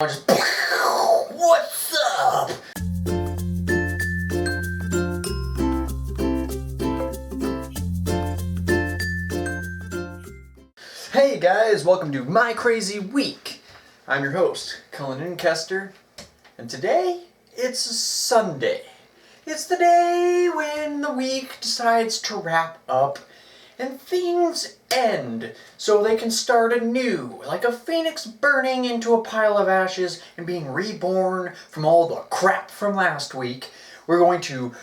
Just what's up? Hey guys, welcome to My Crazy Week. I'm your host, Cullen Incester, and today it's Sunday. It's the day when the week decides to wrap up and things end so they can start anew, like a phoenix burning into a pile of ashes and being reborn from all the crap from last week. We're going to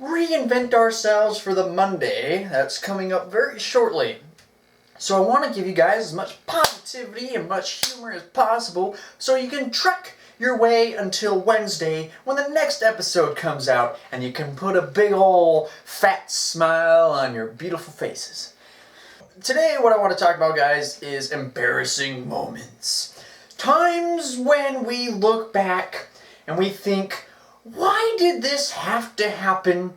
reinvent ourselves for the Monday that's coming up very shortly. So I want to give you guys as much positivity and much humor as possible so you can trek your way until Wednesday when the next episode comes out and you can put a big ol' fat smile on your beautiful faces. Today what I want to talk about, guys, is embarrassing moments. Times when we look back and we think, why did this have to happen?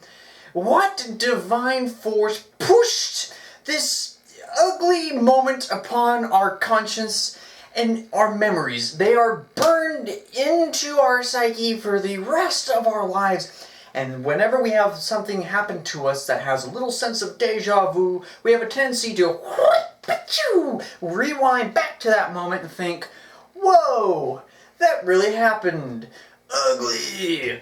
What divine force pushed this ugly moment upon our conscience and our memories? They are burned into our psyche for the rest of our lives. And whenever we have something happen to us that has a little sense of deja vu, we have a tendency to rewind back to that moment and think, whoa, that really happened. Ugly.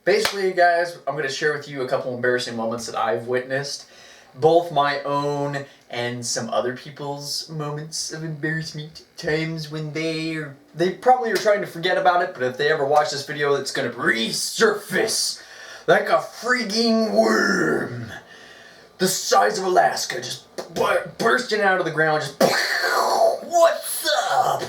Basically, guys, I'm going to share with you a couple embarrassing moments that I've witnessed. Both my own and some other people's moments of embarrassment. Times when they probably are trying to forget about it, but if they ever watch this video, it's going to resurface like a freaking worm. The size of Alaska, just bursting out of the ground, just what's up?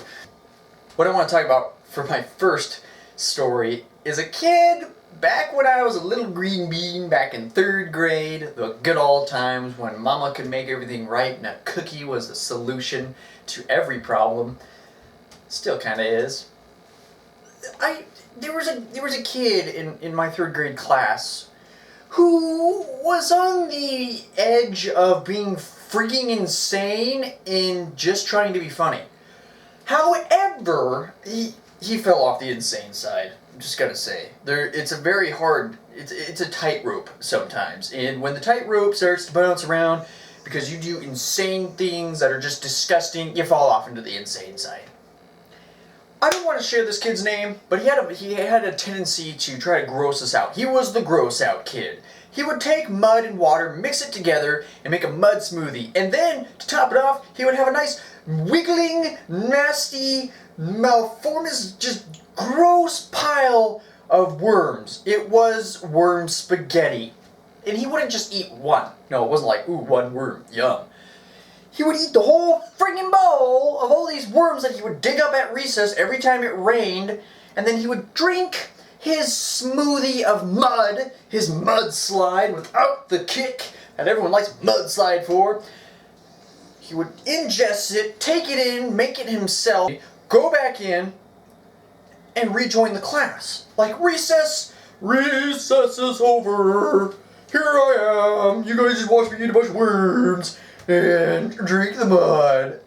What I want to talk about for my first story is a kid back when I was a little green bean, back in 3rd grade, the good old times when mama could make everything right and a cookie was the solution to every problem. Still kind of is. There was a kid in my 3rd grade class who was on the edge of being freaking insane and just trying to be funny. However, he fell off the insane side. I'm just gotta say, it's a very hard, it's a tightrope sometimes, and when the tightrope starts to bounce around because you do insane things that are just disgusting, you fall off into the insane side. I don't want to share this kid's name, but he had a tendency to try to gross us out. He was the gross out kid. He would take mud and water, mix it together, and make a mud smoothie, and then to top it off, he would have a nice wiggling, nasty, malformous, just gross pile of worms. It was worm spaghetti. And he wouldn't just eat one. No, it wasn't like, ooh, one worm, yum. He would eat the whole friggin' bowl of all these worms that he would dig up at recess every time it rained, and then he would drink his smoothie of mud, his mudslide without the kick that everyone likes mudslide for. He would ingest it, take it in, make it himself, go back in, and rejoin the class. Like, recess is over. Here I am. You guys just watch me eat a bunch of worms and drink the mud.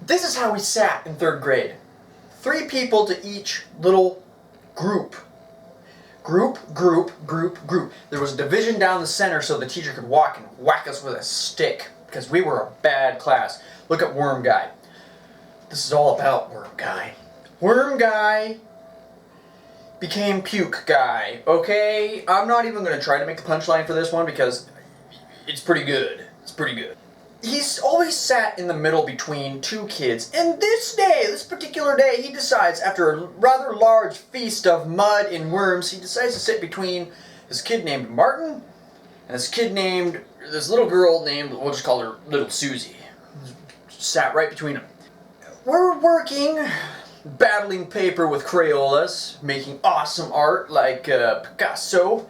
This is how we sat in 3rd grade. 3 people to each little group. Group. There was a division down the center so the teacher could walk and whack us with a stick because we were a bad class. Look at Worm Guy. This is all about Worm Guy. Worm Guy became Puke Guy, okay? I'm not even going to try to make a punchline for this one because it's pretty good. It's pretty good. He's always sat in the middle between 2 kids, and this particular day, he decides, after a rather large feast of mud and worms, he decides to sit between this kid named Martin and this little girl named, we'll just call her Little Susie. Sat right between them. We're working, battling paper with Crayolas, making awesome art like Picasso.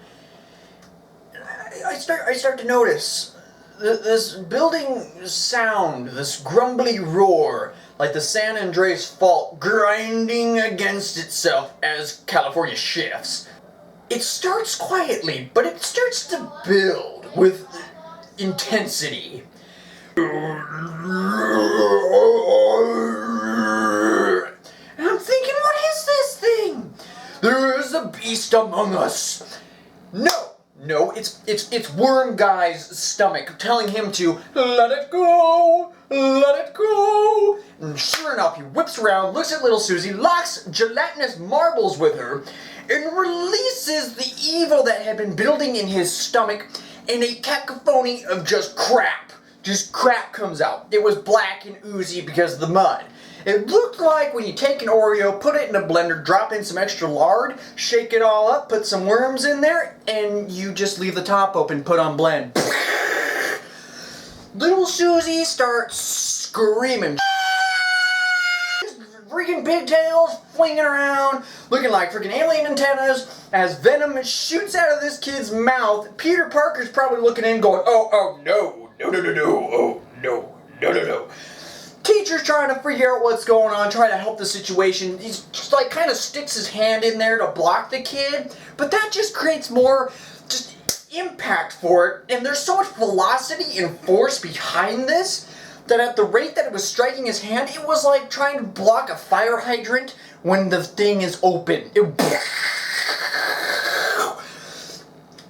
I start to notice this building sound, this grumbly roar, like the San Andreas Fault grinding against itself as California shifts. It starts quietly, but it starts to build with intensity. And I'm thinking, what is this thing? There is a beast among us. No, it's Worm Guy's stomach telling him to let it go, let it go. And sure enough, he whips around, looks at little Susie, locks gelatinous marbles with her, and releases the evil that had been building in his stomach in a cacophony of just crap. Just crap comes out. It was black and oozy because of the mud. It looked like when you take an Oreo, put it in a blender, drop in some extra lard, shake it all up, put some worms in there, and you just leave the top open, put on blend. Little Susie starts screaming. Freaking pigtails flinging around, looking like freaking alien antennas, as venom shoots out of this kid's mouth. Peter Parker's probably looking in going, oh, no, oh, no. Teacher's trying to figure out what's going on, trying to help the situation. He's just like kind of sticks his hand in there to block the kid, but that just creates more just impact for it. And there's so much velocity and force behind this that at the rate that it was striking his hand, it was like trying to block a fire hydrant when the thing is open.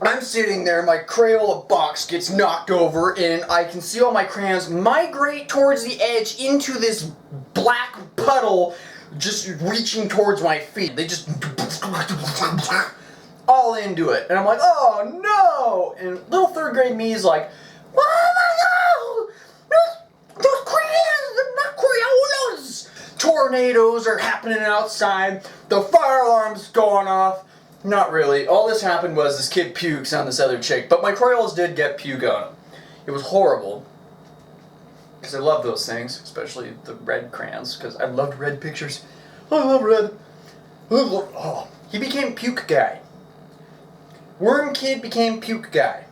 I'm sitting there, my Crayola box gets knocked over, and I can see all my crayons migrate towards the edge into this black puddle just reaching towards my feet. They just all into it. And I'm like, oh no! And little third grade me is like, oh my god! Those crayons, they're not Crayolas! Tornadoes are happening outside, the fire alarm's going off. Not really. All this happened was this kid pukes on this other chick, but my Crayolas did get puke on them. It was horrible, because I love those things, especially the red crayons, because I loved red pictures. I love red. Oh. He became Puke Guy. Worm Kid became Puke Guy.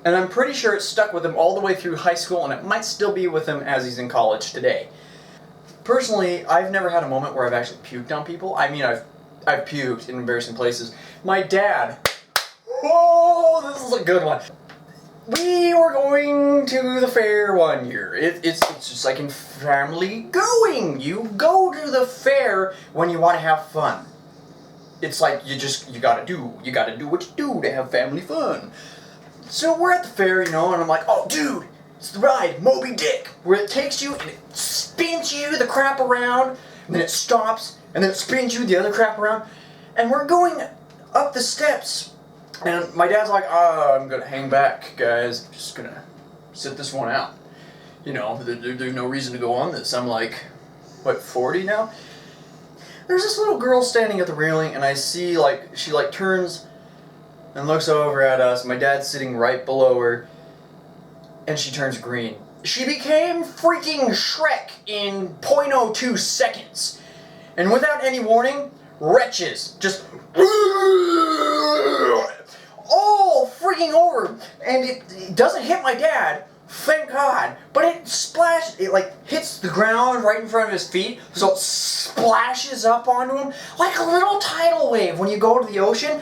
And I'm pretty sure it stuck with him all the way through high school, and it might still be with him as he's in college today. Personally, I've never had a moment where I've actually puked on people. I mean, I've puked in embarrassing places. My dad, oh, this is a good one. We were going to the fair one year. It's just like in family going. You go to the fair when you want to have fun. It's like you gotta do what you do to have family fun. So we're at the fair, you know, and I'm like, oh dude, it's the ride, Moby Dick, where it takes you and it spins you the crap around, and then it stops, and then it spins you the other crap around, and we're going up the steps, and my dad's like, I'm gonna hang back, guys, I'm just gonna sit this one out. You know, there's no reason to go on this. I'm like, what, 40 now? There's this little girl standing at the railing, and I see, like, she, like, turns and looks over at us. My dad's sitting right below her, and she turns green. She became freaking Shrek in 0.02 seconds. And without any warning, wretches just all freaking over. And it doesn't hit my dad, thank God, but it splashes, it like hits the ground right in front of his feet, so it splashes up onto him like a little tidal wave when you go to the ocean.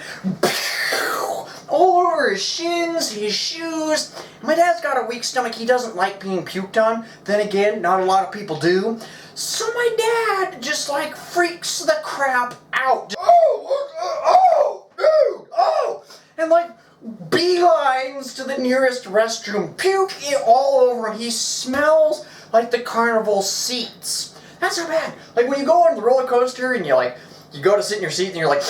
All over his shins, his shoes. My dad's got a weak stomach. He doesn't like being puked on. Then again, not a lot of people do. So my dad just like freaks the crap out. Oh, dude, oh! And like beelines to the nearest restroom. Puke it all over him. He smells like the carnival seats. That's how bad. Like when you go on the roller coaster and you go to sit in your seat and you're like,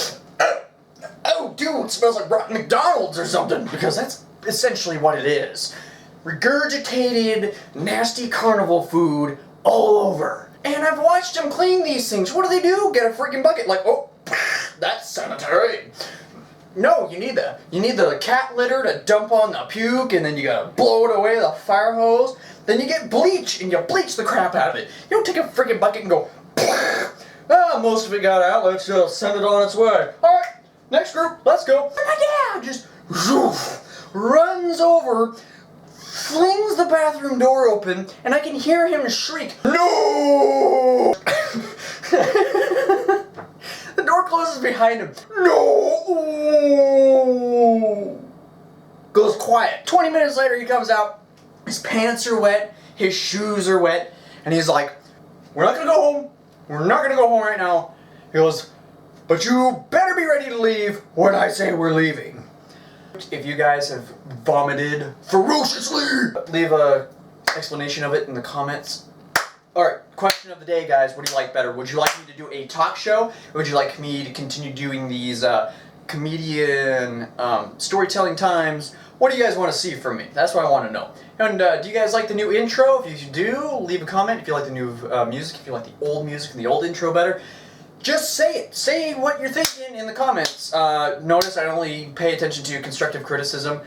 oh, dude, it smells like rotten McDonald's or something, because that's essentially what it is. Regurgitated, nasty carnival food all over. And I've watched them clean these things. What do? Get a freaking bucket. Like, oh, that's sanitary. No, you need the cat litter to dump on the puke, and then you gotta blow it away with a fire hose. Then you get bleach, and you bleach the crap out of it. You don't take a freaking bucket and go, most of it got out, let's just send it on its way. Alright. Next group, let's go. And my dad just runs over, flings the bathroom door open, and I can hear him shriek, "No!" The door closes behind him. "No!" Goes quiet. 20 minutes later, he comes out. His pants are wet, his shoes are wet, and he's like, "We're not gonna go home. We're not gonna go home right now. He goes, but you better be ready to leave when I say we're leaving. If you guys have vomited ferociously, leave a explanation of it in the comments. Alright, question of the day, guys. What do you like better? Would you like me to do a talk show? Or would you like me to continue doing these comedian storytelling times? What do you guys want to see from me? That's what I want to know. And do you guys like the new intro? If you do, leave a comment. If you like the new music, if you like the old music and the old intro better, just say it. Say what you're thinking in the comments. Notice I only pay attention to constructive criticism.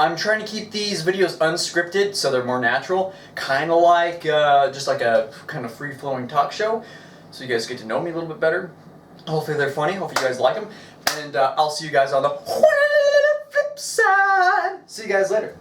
I'm trying to keep these videos unscripted so they're more natural. Kind of like, just like a kind of free-flowing talk show. So you guys get to know me a little bit better. Hopefully they're funny. Hopefully you guys like them. And I'll see you guys on the flip side. See you guys later.